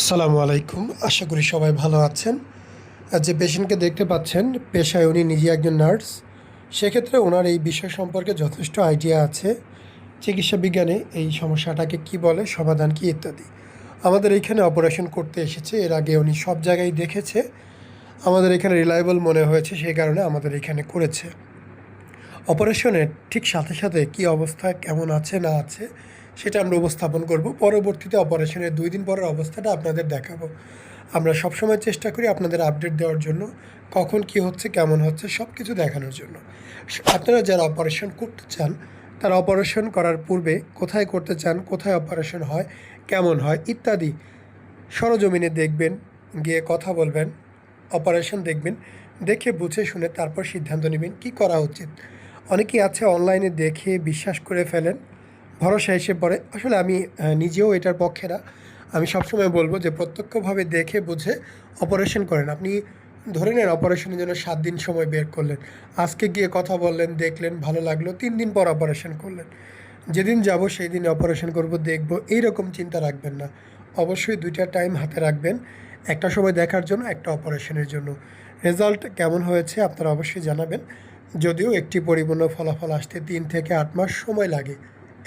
আসসালামু আলাইকুম। আশা করি সবাই ভালো আছেন। যে পেশেন্টকে দেখতে পাচ্ছেন, পেশায় উনি নিজে একজন নার্স। সেক্ষেত্রে ওনার এই বিষয় সম্পর্কে যথেষ্ট আইডিয়া আছে। চিকিৎসা বিজ্ঞানে এই সমস্যাটাকে কী বলে, সমাধান কী ইত্যাদি। আমাদের এইখানে অপারেশন করতে এসেছে। এর আগে উনি সব জায়গায় দেখেছে। আমাদের এখানে রিলায়েবল মনে হয়েছে, সেই কারণে আমাদের এখানে করেছে। অপারেশনের ঠিক সাথে সাথে কী অবস্থা, কেমন আছে না আছে, সেটা আমরা উপস্থাপন করব। পরবর্তীতে অপারেশনের 2 দিন পরের অবস্থাটা আপনাদের দেখাবো। আমরা সবসময় চেষ্টা করি আপনাদের আপডেট দেওয়ার জন্য, কখন কী হচ্ছে, কেমন হচ্ছে, সব কিছু দেখানোর জন্য। আপনারা যারা অপারেশন করতে চান, তারা অপারেশন করার পূর্বে কোথায় করতে চান, কোথায় অপারেশন হয়, কেমন হয় ইত্যাদি সরজমিনে দেখবেন, গিয়ে কথা বলবেন, অপারেশন দেখবেন, দেখে বুঝে শুনে তারপর সিদ্ধান্ত নেবেন কী করা উচিত। অনেকেই আছে অনলাইনে দেখে বিশ্বাস করে ফেলেন, ভরসা এসে পড়ে। আসলে আমি নিজেও এটার পক্ষে না। আমি সবসময় বলবো যে প্রত্যক্ষভাবে দেখে বুঝে অপারেশন করেন। আপনি ধরে নেন অপারেশনের জন্য 7 দিন সময় বের করলেন। আজকে গিয়ে কথা বললেন, দেখলেন, ভালো লাগলো, 3 দিন পর অপারেশন করলেন। যেদিন যাব সেই দিন অপারেশন করব, দেখব, এইরকম চিন্তা রাখবেন না। অবশ্যই 2টা টাইম হাতে রাখবেন, একটা সময় দেখার জন্য, একটা অপারেশনের জন্য। রেজাল্ট কেমন হয়েছে আপনারা অবশ্যই জানাবেন। যদিও একটি পরিপূর্ণ ফলাফল আসতে 3 থেকে 8 মাস সময় লাগে।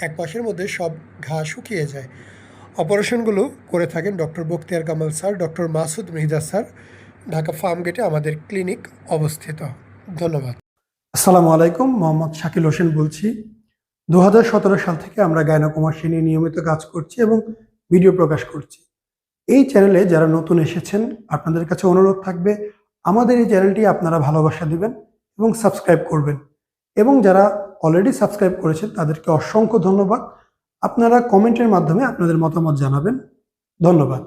1 মাসের মধ্যে সব ঘা শুকিয়ে যায়। অপারেশনগুলো করে থাকেন doctor Bakhtiar Kamal sir, doctor Masud Mridha sir. Dhaka ফার্মগেটে আমাদের ক্লিনিক অবস্থিত। ধন্যবাদ। আসসালামু আলাইকুম, মোহাম্মদ শাকিল হোসেন বলছি। 2017 সাল থেকে আমরা গাইনোকমার্সি নিয়ে নিয়মিত কাজ করছি এবং ভিডিও প্রকাশ করছি। এই চ্যানেলে যারা নতুন এসেছেন, আপনাদের কাছে অনুরোধ থাকবে আমাদের এই চ্যানেলটি আপনারা ভালোবাসা দিবেন এবং সাবস্ক্রাইব করবেন। এবং যারা অলরেডি সাবস্ক্রাইব করেছেন তাদেরকে অসংখ্য ধন্যবাদ। আপনারা কমেন্টের মাধ্যমে আপনাদের মতামত জানাবেন। ধন্যবাদ।